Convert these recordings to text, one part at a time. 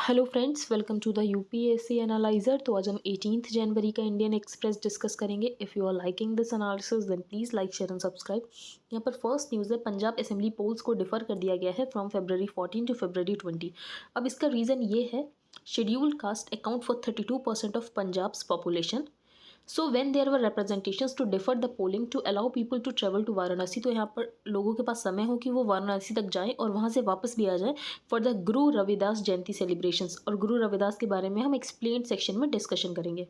Hello friends, welcome to the UPSC analyser. तो आज हम 18 जनवरी का इंडियन एक्सप्रेस डिस्कस करेंगे। If you are liking this analysis then please like share and subscribe. यहाँ पर फर्स्ट न्यूज़ है, पंजाब असेंबली पोल्स को डिफर कर दिया गया है फ्रॉम February 14 टू February 20। अब इसका रीज़न ये है, scheduled caste account for 32% of Punjab's population. So when there were representations to defer the polling to allow people to travel to Varanasi, तो यहाँ पर लोगों के पास समय हो कि वो वाराणसी तक जाएं और वहाँ से वापस भी आ जाएं for the Guru Ravidas Jayanti celebrations. और गुरु रविदास के बारे में हम एक्सप्लेन सेक्शन में डिस्कशन करेंगे।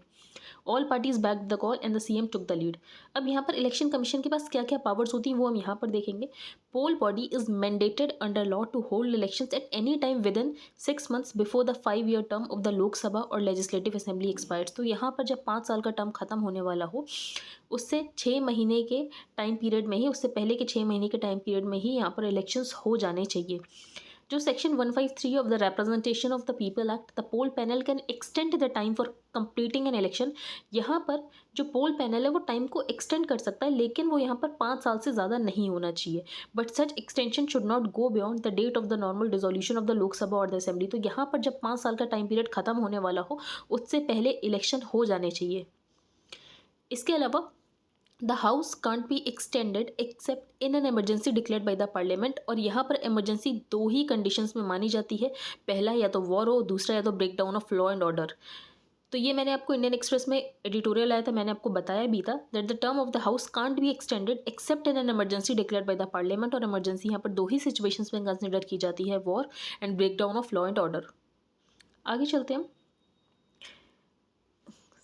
All parties back the call and the CM took the lead. अब यहाँ पर इलेक्शन कमीशन के पास क्या क्या पावर्स होती हैं वो हम यहाँ पर देखेंगे। Poll body is mandated under law to hold elections at any time within 6 months before the 5 year term of the Lok Sabha और लेजिस्लेटिव असेंबली एक्सपायर्स। तो यहाँ पर जब 5 साल का टर्म खत्म होने वाला हो, उससे 6 महीने के टाइम पीरियड में ही, उससे पहले के 6 महीने के टाइम पीरियड में ही यहाँ पर इलेक्शंस हो जाने चाहिए। जो section 153 of the representation of the people act, the poll panel can extend the time for completing an election. यहाँ पर जो पोल पैनल है वो टाइम को एक्सटेंड कर सकता है, लेकिन वो यहाँ पर 5 साल से ज़्यादा नहीं होना चाहिए। But such extension should not go beyond the date of the normal dissolution of the Lok Sabha और द असेंबली। तो यहाँ पर जब 5 साल का टाइम पीरियड खत्म होने वाला हो, उससे पहले इलेक्शन हो जाने चाहिए। इसके अलावा the house can't be extended accept in an emergency declared by the parliament. और यहाँ पर एमरजेंसी 2 ही कंडीशंस में मानी जाती है, पहला या तो वॉर हो, दूसरा या तो breakdown of law and order. तो ये मैंने आपको इंडियन एक्सप्रेस में एडिटोरियल आया था, मैंने आपको बताया भी था that the term of the house can't be extended accept in an emergency declared by the parliament. और एमरजेंसी यहाँ पर 2 ही सिचुएशंस में कंसिडर की जाती है, war and breakdown of law and order. आगे चलते हैं हम।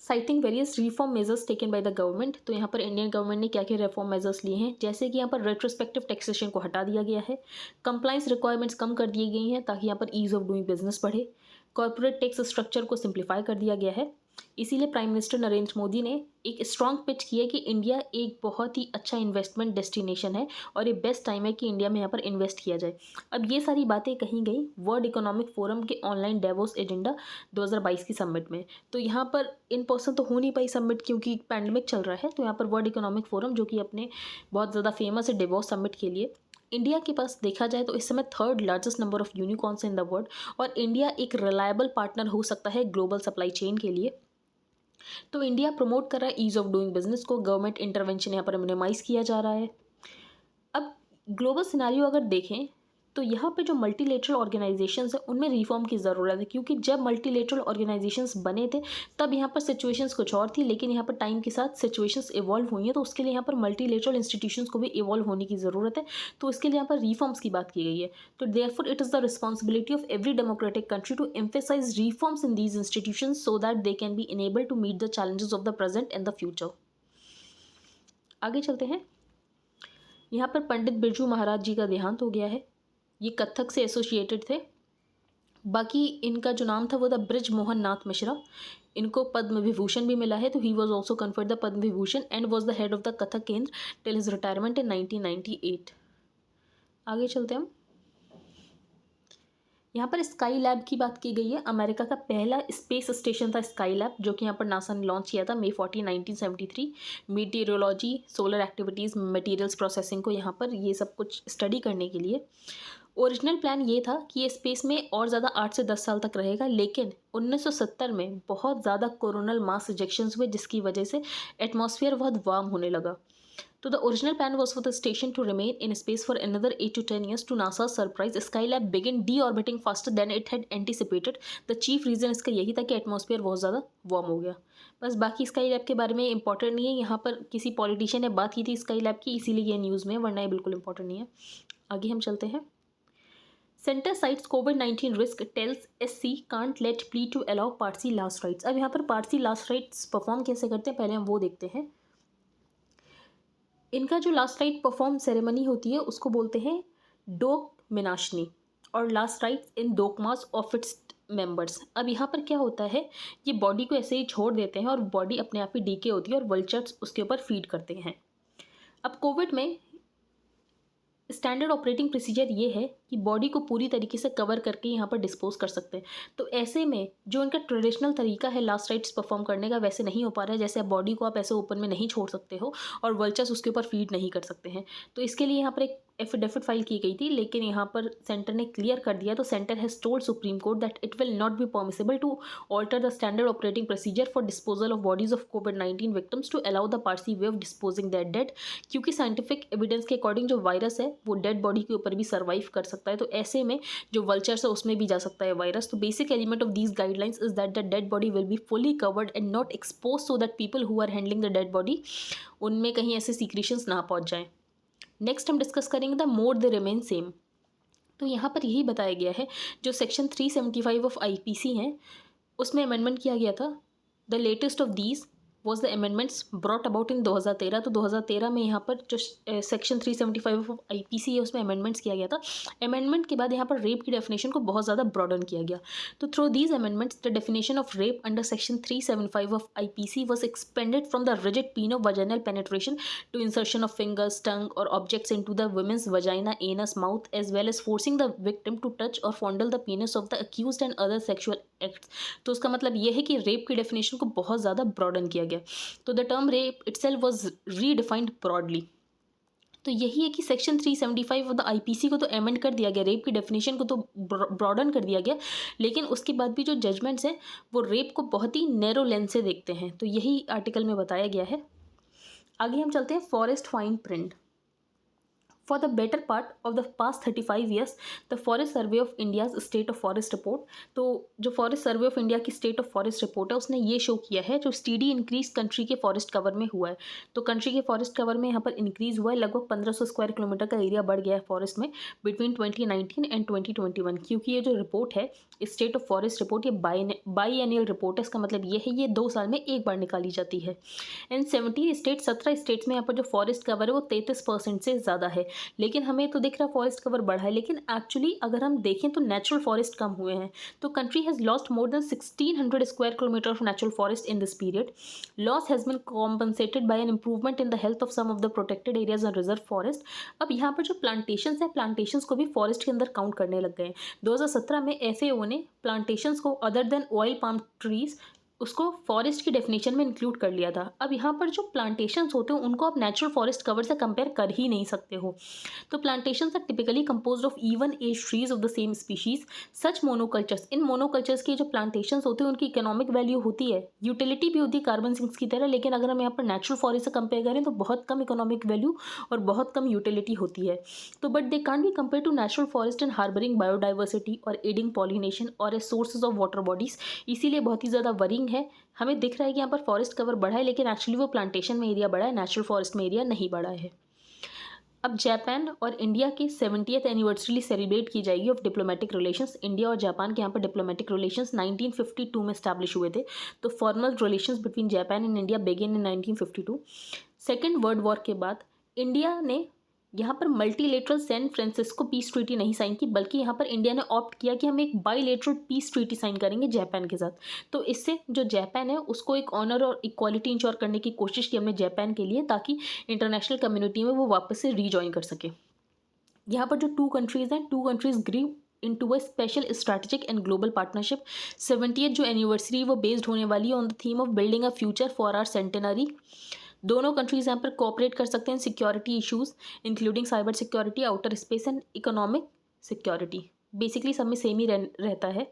Citing various reform measures taken by the government. तो यहाँ पर इंडियन गवर्नमेंट ने क्या क्या रिफॉर्म मेजर्स लिए हैं, जैसे कि यहाँ पर रेट्रोस्पेक्टिव टैक्सेशन को हटा दिया गया है, कंप्लाइंस रिक्वायरमेंट्स कम कर दी गई हैं ताकि यहाँ पर ईज ऑफ डूइंग बिजनेस बढ़े, कॉर्पोरेट टैक्स स्ट्रक्चर को सिंप्लीफाई कर दिया गया है। इसीलिए प्राइम मिनिस्टर नरेंद्र मोदी ने एक स्ट्रॉन्ग पिच की है कि इंडिया एक बहुत ही अच्छा इन्वेस्टमेंट डेस्टिनेशन है और ये बेस्ट टाइम है कि इंडिया में यहाँ पर इन्वेस्ट किया जाए। अब ये सारी बातें कही गई वर्ल्ड इकोनॉमिक फोरम के ऑनलाइन डेवोस एजेंडा 2022 की समिट में। तो यहाँ पर इन पर्सन तो हो नहीं पाई समिट क्योंकि पैंडमिक चल रहा है। तो यहाँ पर वर्ल्ड इकोनॉमिक फोरम, जो कि अपने बहुत ज़्यादा फेमस है डेवोस समिट के लिए, इंडिया के पास देखा जाए तो इस समय 3rd largest number of unicorns in the world, और इंडिया एक रिलायबल पार्टनर हो सकता है ग्लोबल सप्लाई चेन के लिए। तो इंडिया प्रमोट कर रहा है ईज ऑफ डूइंग बिजनेस को, गवर्नमेंट इंटरवेंशन यहाँ पर मिनिमाइज किया जा रहा है। अब ग्लोबल सिनारियो अगर देखें तो यहाँ पे जो मल्टीलेटरल ऑर्गेनाइजेशंस है उनमें रिफॉर्म की ज़रूरत है, क्योंकि जब मल्टीलेटरल ऑर्गेनाइजेशंस बने थे तब यहाँ पर सिचुएशंस कुछ और थी, लेकिन यहाँ पर टाइम के साथ सिचुएशंस इवॉल्व हुई हैं, तो उसके लिए यहाँ पर मल्टीलेटरल इंस्टीट्यूशंस को भी इवॉल्व होने की ज़रूरत है। तो इसके लिए यहाँ पर रिफॉर्म्स की बात की गई है। तो therefore it is the responsibility of every democratic country to emphasise reforms in these institutions so that they can be enable to meet the challenges of the present and the future. आगे चलते हैं। यहाँ पर पंडित बिरजू महाराज जी का देहांत हो गया है। ये कथक से एसोसिएटेड थे। बाकी इनका जो नाम था वो था ब्रिज मोहन नाथ मिश्रा। इनको पद्म विभूषण भी मिला है। तो he was also conferred the Padma Vibhushan and was the head of the Kathak केंद्र टिल हिज रिटायरमेंट इन 1998। आगे चलते हैं हम। यहाँ पर स्काई लैब की बात की गई है। अमेरिका का पहला स्पेस स्टेशन था स्काई लैब, जो कि यहाँ पर नासा ने लॉन्च किया था May 14, 1973। Meteorology, solar activities, materials processing को यहाँ पर ये सब कुछ स्टडी करने के लिए। ओरिजिनल प्लान ये था कि ये स्पेस में और ज़्यादा 8 से 10 साल तक रहेगा, लेकिन 1970 में बहुत ज़्यादा कोरोनल मास इजेक्शंस हुए, जिसकी वजह से एटमॉस्फेयर बहुत वार्म होने लगा। तो the original plan was for the station to remain in space for another 8 to 10 years. To NASA's surprise, Skylab began deorbiting faster than it had anticipated. The chief reason इसका यही था कि atmosphere बहुत ज़्यादा warm हो गया। बस बाकी स्काई लैब के बारे में इंपॉर्टेंट नहीं है। यहाँ पर किसी पॉलिटिशियन ने बात की थी स्काई लैब की, इसीलिए ये न्यूज़ में, वरना ये बिल्कुल इंपॉर्टेंट नहीं है। आगे हम चलते हैं। Centre cites COVID-19 risk tells SC can't let plea to allow Parsi last rites. अब यहाँ पर पारसी लास्ट राइट्स परफॉर्म कैसे करते हैं, पहले हम वो देखते हैं। इनका जो लास्ट राइट परफॉर्म सेरेमनी होती है उसको बोलते हैं डोक मिनाशनी, और last rights in dogmas of its members. अब यहाँ पर क्या होता है, ये बॉडी को ऐसे ही छोड़ देते हैं और बॉडी अपने आप ही डीके होती है और वल्चर्स उसके ऊपर फीड करते हैं। अब कोविड में स्टैंडर्ड ऑपरेटिंग प्रोसीजर ये है कि बॉडी को पूरी तरीके से कवर करके यहाँ पर डिस्पोज कर सकते हैं। तो ऐसे में जो इनका ट्रेडिशनल तरीका है लास्ट राइट्स परफॉर्म करने का, वैसे नहीं हो पा रहा है। जैसे बॉडी को आप ऐसे ओपन में नहीं छोड़ सकते हो और वल्चर्स उसके ऊपर फीड नहीं कर सकते हैं। तो इसके लिए यहाँ पर एक एफिडेविट फाइल की गई थी, लेकिन यहाँ पर सेंटर ने क्लियर कर दिया। तो centre has told supreme court that it will not be permissible to alter the standard operating procedure for disposal of bodies of कोविड-19 victims to allow the Parsi way of disposing that dead, क्योंकि scientific evidence के according जो virus है वो dead body के ऊपर भी survive कर सकता है। तो ऐसे में जो वल्चर्स है उसमें भी जा सकता है वायरस। तो basic element of these guidelines is that the dead body will be fully covered and not expose, so that people who are handling the dead body उनमें कहीं ऐसे सीक्रेशंस ना पहुंच जाएं। नेक्स्ट हम डिस्कस करेंगे the mode they remain same. तो यहाँ पर यही बताया गया है, जो सेक्शन 375 ऑफ आईपीसी हैं उसमें अमेंडमेंट किया गया था। The latest of these was the amendments brought about in 2013। तो 2013 में यहाँ पर जो सेक्शन 375 ऑफ आईपीसी है उसमें अमेंडमेंट्स किया गया था। अमेंडमेंट के बाद यहाँ पर रेप की डेफिनेशन को बहुत ज़्यादा ब्रॉडन किया गया। तो through these amendments the definition of rape under section 375 of IPC was expanded from the rigid penile of vaginal penetration to insertion of fingers, tongue और objects into the woman's vagina, anus, mouth, as well as forcing the victim to touch और fondle the penis of the accused and other sexual acts. तो उसका मतलब ये है कि rape की definition को बहुत ज़्यादा ब्रॉडन किया गया। तो the term rape itself was redefined broadly. तो यही है कि सेक्शन 375 ऑफ द आईपीसी को तो एमेंड कर दिया गया, रेप की डेफिनेशन को तो ब्रॉडन कर दिया गया, लेकिन उसके बाद भी जो जजमेंट्स हैं वो रेप को बहुत ही नैरो लेंस से देखते हैं। तो यही आर्टिकल में बताया गया है। आगे हम चलते हैं forest fine print. For the better part of the past 35 years, the Forest Survey of India's State of Forest Report, तो जो फॉरेस्ट सर्वे ऑफ इंडिया की स्टेट ऑफ फॉरेस्ट रिपोर्ट है उसने ये शो किया है जो स्टीडी इंक्रीज कंट्री के फॉरेस्ट कवर में हुआ है। तो कंट्री के फॉरेस्ट कवर में यहाँ पर इंक्रीज हुआ है, लगभग 1500 स्क्वायर किलोमीटर का एरिया बढ़ गया है फॉरेस्ट में बिटवीन 2019 एंड 2021। क्योंकि ये जो रिपोर्ट है स्टेट ऑफ फॉरेस्ट रिपोर्ट, ये बाई एनुअल रिपोर्ट है। इसका मतलब ये है ये 2 साल में एक बार निकाली जाती है। एंड 17 स्टेट्स में यहाँ पर जो फॉरेस्ट कवर है वो 33% से ज़्यादा है। लेकिन हमें तो दिख रहा है फॉरेस्ट कवर बढ़ा है, लेकिन एक्चुअली अगर हम देखें तो नेचुरल फॉरेस्ट कम हुए हैं। तो country has lost more than 1600 square kilometre of natural forest in this period. Loss has been compensated by an improvement in the health of some of the protected areas and reserve forest. अब यहाँ पर जो plantations हैं, plantations को भी forest के अंदर count करने लग गए हैं। 2017 में FAO ने प्लांटेशंस को other than oil palm trees उसको फॉरेस्ट की डेफिनेशन में इंक्लूड कर लिया था। अब यहाँ पर जो प्लांटेशंस होते हैं उनको आप नेचुरल फॉरेस्ट कवर से कंपेयर कर ही नहीं सकते हो। तो plantations are typically composed of even age trees of the same species. Such monocultures, in monocultures के जो प्लांटेशंस होते हैं उनकी इकोनॉमिक वैल्यू होती है, यूटिलिटी भी होती है कार्बन सिंक्स की तरह, लेकिन अगर हम यहाँ पर नेचुरल फॉरेस्ट से कंपेयर करें तो बहुत कम इकोनॉमिक वैल्यू और बहुत कम यूटिलिटी होती है। तो but they can't be compare to natural forest and harbouring biodiversity और एडिंग पॉलिनेशन और a sources of water bodies. इसीलिए बहुत ही ज़्यादा वरिंग है। हमें दिख रहा है कि यहाँ पर फॉरेस्ट कवर बढ़ा है, लेकिन एक्चुअली वो प्लांटेशन में एरिया बढ़ा है, नेचुरल फॉरेस्ट में एरिया नहीं बढ़ा है। अब जापान और इंडिया की 70th एनिवर्सरी सेलिब्रेट की जाएगी ऑफ डिप्लोमेटिक रिलेशंस। इंडिया और जापान के यहाँ पर डिप्लोमेटिक रिलेशंस 1952 में स्टैब्लिश हुए थे। तो formal relations between Japan and India begin in 1952। Second world war के बाद इंडिया ने यहाँ पर multilateral San Francisco peace treaty नहीं साइन की, बल्कि यहाँ पर इंडिया ने ऑप्ट किया कि हम एक बाईलेटरल पीस ट्रीटी साइन करेंगे जापान के साथ। तो इससे जो जापान है उसको एक ऑनर और इक्वालिटी इंश्योर करने की कोशिश की हमने जापान के लिए, ताकि इंटरनेशनल कम्युनिटी में वो वापस से रीजॉइन कर सके। यहाँ पर जो 2 कंट्रीज़ हैं, 2 countries grew into a special strategic and global partnership। 70th जो एनिवर्सरी वो बेस्ड होने वाली है on the theme of building a future for our centenary. दोनों कंट्रीज यहाँ पर कोऑपरेट कर सकते हैं security issues including cyber security, outer space and economic security. Basically सब में सेम ही रहता है।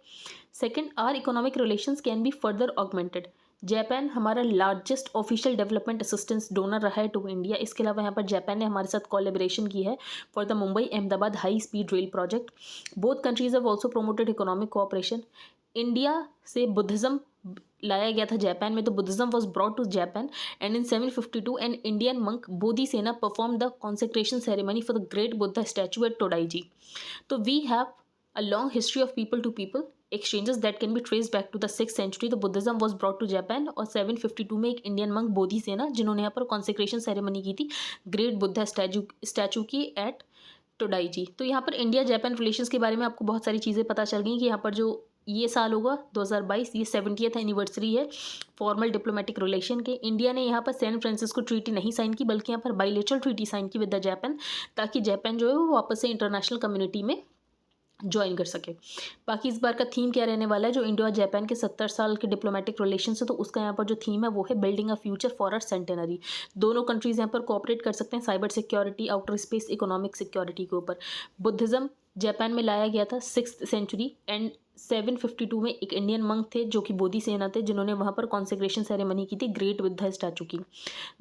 Second, our economic relations can be further augmented. Japan हमारा largest official development assistance donor रहा है टू इंडिया। इसके अलावा यहाँ पर जापान ने हमारे साथ कोलैबोरेशन की है for the Mumbai Ahmedabad high speed rail project. Both countries have also promoted economic cooperation. India से बुद्धिज़्म लाया गया था जापान में, तो Buddhism was brought to Japan and in 752 an Indian monk Bodhisena perform the consecration ceremony for the great Buddha statue at Todaiji. तो we have a long history of people to people exchanges that can be traced back to the 6th century। तो Buddhism was brought to Japan और 752 में एक Indian monk बोधिसेना जिन्होंने यहाँ पर consecration ceremony की थी ग्रेट बुद्धा स्टैचू की एट टोडाईजी। तो यहाँ पर इंडिया जापान रिलेशंस के बारे में आपको बहुत सारी चीज़ें पता चल गई कि यहाँ पर जो ये साल होगा 2022, ये 70th एनिवर्सरी है फॉर्मल डिप्लोमेटिक रिलेशन के। इंडिया ने यहाँ पर सैन फ्रांसिस्को ट्रीटी नहीं साइन की, बल्कि यहाँ पर बाईलेटरल ट्रीटी साइन की विद द जापान, ताकि जापान जो है वो वापस से इंटरनेशनल कम्युनिटी में ज्वाइन कर सके। बाकी इस बार का थीम क्या रहने वाला है, जो इंडिया और जापान के 70 साल के डिप्लोमेटिक रिलेशन है, तो उसका यहाँ पर जो थीम है वो है building a future for our centenary. दोनों कंट्रीज यहाँ पर कोऑपरेट कर सकते हैं cyber security, outer space, economic security के ऊपर। बुद्धिज्म जापान में लाया गया था 6th सेंचुरी एंड 752 में एक इंडियन मंक थे जो कि बोधि सेना थे, जिन्होंने वहाँ पर कॉन्सेग्रेशन सेरेमनी की थी ग्रेट बुद्धा स्टैचू की।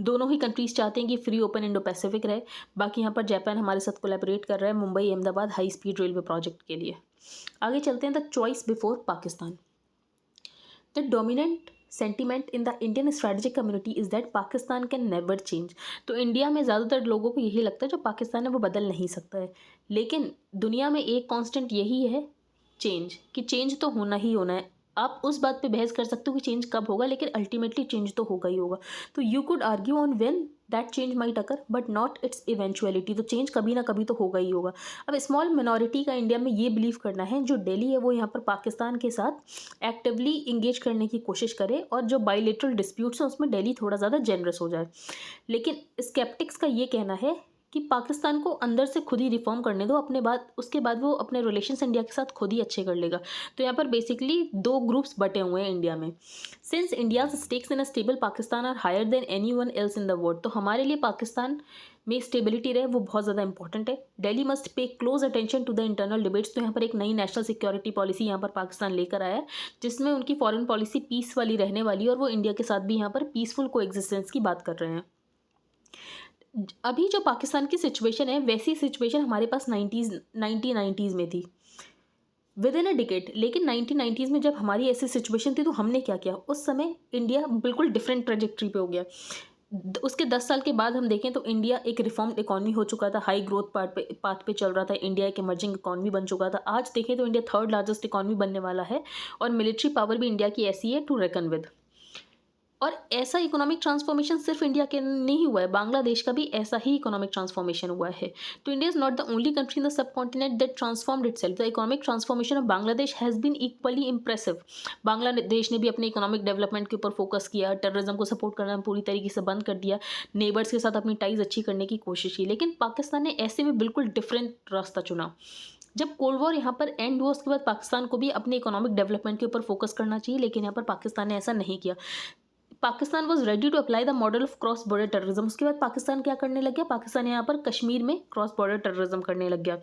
दोनों ही कंट्रीज चाहते हैं कि फ्री ओपन इंडो पैसिफिक रहे। बाकी यहाँ पर जापान हमारे साथ कोलैबोरेट कर रहा है Mumbai Ahmedabad high speed railway project के लिए। आगे चलते हैं, the choice before Pakistan. The dominant sentiment in the Indian strategic community is that Pakistan can never change. तो इंडिया में ज़्यादातर लोगों को यही लगता है जो पाकिस्तान है वो बदल नहीं सकता है, लेकिन दुनिया में एक कांस्टेंट यही है चेंज, कि चेंज तो होना ही होना है। आप उस बात पे बहस कर सकते हो कि चेंज कब होगा, लेकिन अल्टीमेटली चेंज तो होगा ही होगा। तो you could argue on when that change might occur but not it's eventuality. तो चेंज कभी ना कभी तो होगा ही होगा। अब स्मॉल मिनॉरिटी का इंडिया में ये बिलीव करना है जो दिल्ली है वो यहाँ पर पाकिस्तान के साथ एक्टिवली इंगेज करने की कोशिश करे और जो बायलैटरल डिस्प्यूट्स हैं उसमें दिल्ली थोड़ा ज़्यादा जेनरस हो जाए। लेकिन स्केप्टिक्स का ये कहना है कि पाकिस्तान को अंदर से खुद ही रिफॉर्म करने दो, अपने बाद उसके बाद वो अपने रिलेशंस इंडिया के साथ खुद ही अच्छे कर लेगा। तो यहाँ पर बेसिकली दो ग्रुप्स बटे हुए हैं इंडिया में। Since India's stakes in a stable Pakistan are higher than anyone else in the world, तो हमारे लिए पाकिस्तान में स्टेबिलिटी रहे वो बहुत ज़्यादा इंपॉर्टेंट है। Delhi must pay close attention to the internal debates. तो यहाँ पर एक नई नेशनल सिक्योरिटी पॉलिसी यहाँ पर पाकिस्तान लेकर आया है, जिसमें उनकी फॉरेन पॉलिसी पीस वाली रहने वाली है और वो इंडिया के साथ भी यहाँ पर पीसफुल को एग्जिस्टेंस की बात कर रहे हैं। अभी जो पाकिस्तान की सिचुएशन है वैसी सिचुएशन हमारे पास 1990s में थी विद इन अ डिकेड। लेकिन 1990s में जब हमारी ऐसी सिचुएशन थी तो हमने क्या किया, उस समय इंडिया बिल्कुल डिफरेंट ट्रेजेक्ट्री पे हो गया। उसके 10 साल के बाद हम देखें तो इंडिया एक रिफॉर्म्ड इकॉनमी हो चुका था, हाई ग्रोथ पाथ पे चल रहा था, इंडिया एक इमर्जिंग इकॉनमी बन चुका था। आज देखें तो इंडिया 3rd लार्जेस्ट इकॉनमी बनने वाला है और मिलिट्री पावर भी इंडिया की ऐसी है टू रेकन विद। और ऐसा इकोनॉमिक ट्रांसफॉर्मेशन सिर्फ इंडिया के नहीं हुआ है, बांग्लादेश का भी ऐसा ही इकोनॉमिक ट्रांसफॉर्मेशन हुआ है। तो India is not the only country in the subcontinent that transformed itself. The economic transformation of Bangladesh has been equally impressive. Bangladesh ने भी अपने इकोनॉमिक डेवलपमेंट के ऊपर फोकस किया, टेररिज्म को सपोर्ट करना पूरी तरीके से बंद कर दिया, नेबर्स के साथ अपनी टाइज अच्छी करने की कोशिश की। लेकिन पाकिस्तान ने ऐसे में बिल्कुल डिफरेंट रास्ता चुना। जब कोल्ड वॉर यहाँ पर एंड हुआ उसके बाद पाकिस्तान को भी अपने इकोनॉमिक डेवलपमेंट के ऊपर फोकस करना चाहिए, लेकिन यहाँ पर पाकिस्तान ने ऐसा नहीं किया। Pakistan was ready to apply the model of cross border terrorism. उसके बाद पाकिस्तान क्या करने लग गया, पाकिस्तान यहाँ पर कश्मीर में क्रॉस बॉर्डर टेररिज्म करने लग गया।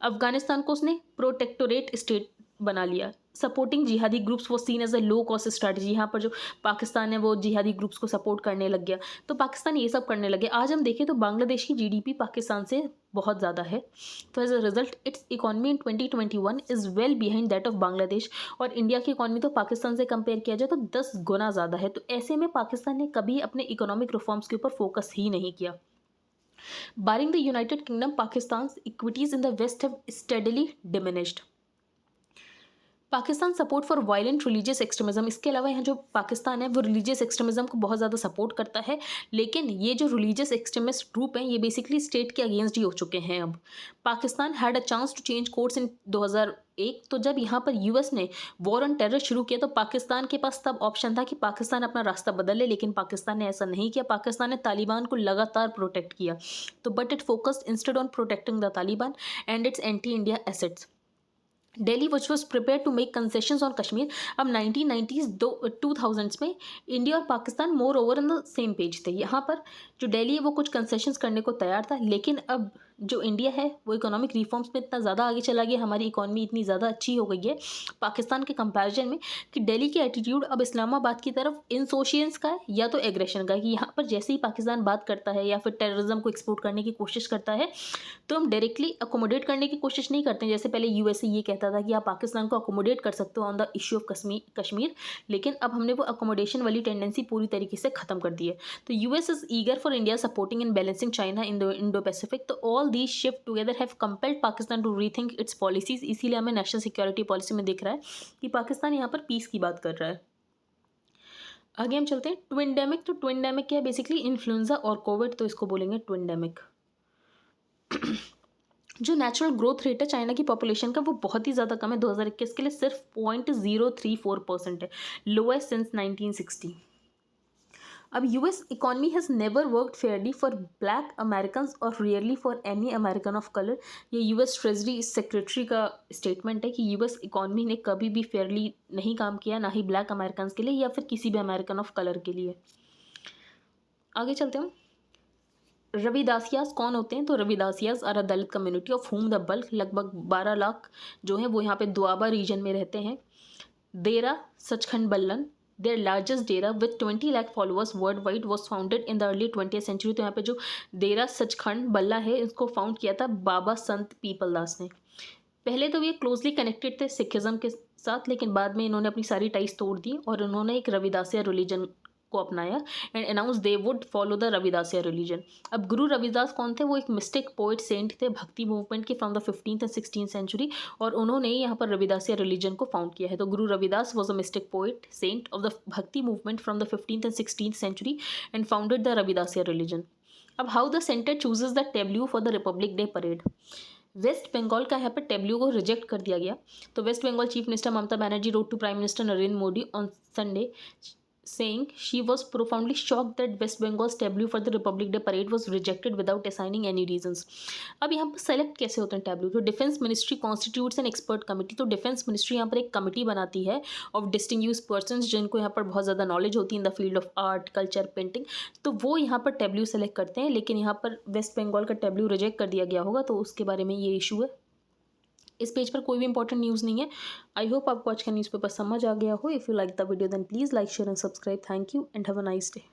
अफगानिस्तान को उसने प्रोटेक्टोरेट स्टेट बना लिया। सपोर्टिंग जिहादी ग्रुप्स वो seen as a low cost strategy. यहाँ पर जो पाकिस्तान है वो जिहादी ग्रुप्स को सपोर्ट करने लग गया, तो पाकिस्तान ये सब करने लगे। आज हम देखें तो बांग्लादेश की जीडीपी पाकिस्तान से बहुत ज़्यादा है, तो as a result its economy in 2021 is well behind that of Bangladesh. और इंडिया की इकॉनमी तो पाकिस्तान से कंपेयर किया जाए तो 10 गुना ज़्यादा है। तो ऐसे में पाकिस्तान ने कभी अपने इकोनॉमिक रिफॉर्म्स के ऊपर फोकस ही नहीं किया। Barring the United Kingdom, Pakistan equities in the west have steadily diminished. Pakistan support for violent religious extremism. इसके अलावा यहाँ जो पाकिस्तान है वो रिलीजियस एक्सट्रीमिज्म को बहुत ज़्यादा सपोर्ट करता है, लेकिन ये जो रिलीजियस एक्सट्रीमिस्ट ग्रुप हैं ये बेसिकली स्टेट के अगेंस्ट ही हो चुके हैं। अब Pakistan had a chance to change course in 2001। तो जब यहाँ पर यूएस ने वॉर ऑन टेरर शुरू किया तो पाकिस्तान के पास तब ऑप्शन था कि पाकिस्तान अपना रास्ता बदल ले, लेकिन पाकिस्तान ने ऐसा नहीं किया। पाकिस्तान ने तालिबान को लगातार प्रोटेक्ट किया, तो but it focused instead on protecting the Taliban and its anti India assets. Delhi which was prepare to make concessions on Kashmir. अब 1990s 2000s में इंडिया और Pakistan more over on the same page थे। यहाँ पर जो दिल्ली है वो कुछ कंसेशंस करने को तैयार था, लेकिन अब जो इंडिया है वो इकोनॉमिक रिफॉर्म्स में इतना ज़्यादा आगे चला गया, हमारी इकॉनमी इतनी ज़्यादा अच्छी हो गई है पाकिस्तान के कंपैरिजन में, कि दिल्ली की एटीट्यूड अब इस्लामाबाद की तरफ इनसोशियंस का है या तो एग्रेशन का है। कि यहाँ पर जैसे ही पाकिस्तान बात करता है या फिर टेररिज्म को एक्सपोर्ट करने की कोशिश करता है तो हम डायरेक्टली अकोमोडेट करने की कोशिश नहीं करते हैं। जैसे पहले यूएसए ये कहता था कि आप पाकिस्तान को अकोमोडेट कर सकते हो on the issue of Kashmir, लेकिन अब हमने वो अकोमोडेशन वाली टेंडेंसी पूरी तरीके से खत्म कर दी है। तो US is eager for India supporting and balancing China in the Indo Pacific. तो all these shift together have compelled Pakistan to rethink its policies. इसीलिए हमें नेशनल सिक्योरिटी पॉलिसी में दिख रहा है कि पाकिस्तान यहाँ पर पीस की बात कर रहा है। आगे हम चलते हैं ट्विनडेमिक। तो ट्विनडेमिक क्या है, बेसिकली इन्फ्लुएंजा और कोविड, तो इसको बोलेंगे ट्विनडेमिक। जो नेचुरल ग्रोथ रेट है चाइना की पॉपुलेशन का वो बहुत ही ज़्यादा कम है। 2021 के लिए सिर्फ 0.034% है, लोएस्ट सिंस 1960। अब US economy has never worked fairly for black American और rarely for any American of colour. ये यूएस ट्रेजरी सेक्रेटरी का स्टेटमेंट है कि यूएस इकॉनमी ने कभी भी फेयरली नहीं काम किया, ना ही ब्लैक अमेरिकन के लिए या फिर किसी भी अमेरिकन ऑफ कलर के लिए। आगे चलते हैं। रविदासियास कौन होते हैं? तो Ravidassias are a Dalit community of whom the bulk, लगभग 12 लाख जो है वो यहाँ पे दुआबा रीजन में रहते हैं। Dera Sachkhand Ballan, their largest dera with 20 lakh followers world wide was founded in the early 20th century. तो यहाँ पे जो देरा सचखंड बल्ला है इसको फाउंड किया था बाबा संत पीपल दास ने। पहले तो ये क्लोजली कनेक्टेड थे सिखिज्म के साथ, लेकिन बाद में इन्होंने अपनी सारी टाइज तोड़ दी और उन्होंने एक रविदासिया रिलीजन को अपनाया and announce they would follow the Ravidassia religion. अब गुरु रविदास कौन थे? वो एक मिस्टिक पोइट सेंट थे भक्ति मूवमेंट के from the 15th and 16th century, और उन्होंने यहाँ पर रविदासिया रिलीजन को फाउंड किया है। तो Guru Ravidas was a mystic poet saint of the Bhakti movement from the 15th and 16th century and founded the Ravidassia religion. अब how the centre chooses the tableau for the Republic Day parade. West Bengal का यहाँ पर Tableau को reject कर दिया गया। तो West Bengal chief minister Mamata Banerjee wrote to prime minister Narendra Modi on Sunday saying she was profoundly shocked that West Bengal's tableau for the Republic Day parade was rejected without assigning any reasons। अब यहाँ पर सेलेक्ट कैसे होते हैं टेब्ल्यू? तो defence ministry constitutes an expert committee. तो defence ministry यहाँ पर एक कमेटी बनाती है ऑफ डिस्टिंग्विश्ड पर्सन्स जिनको यहाँ पर बहुत ज़्यादा नॉलेज होती है in the field of art, culture, painting. तो वो यहाँ पर टेब्ल्यू सेलेक्ट करते हैं, लेकिन यहाँ पर वेस्ट बंगाल का टेब्ल्यू रिजेक्ट कर दिया गया होगा, तो उसके बारे में ये इशू है। इस पेज पर कोई भी इंपॉर्टेंट न्यूज़ नहीं है। आई होप आपको आज का न्यूज़पेपर समझ आ गया हो। If you like the video then please like, share and subscribe. Thank you and have a nice day.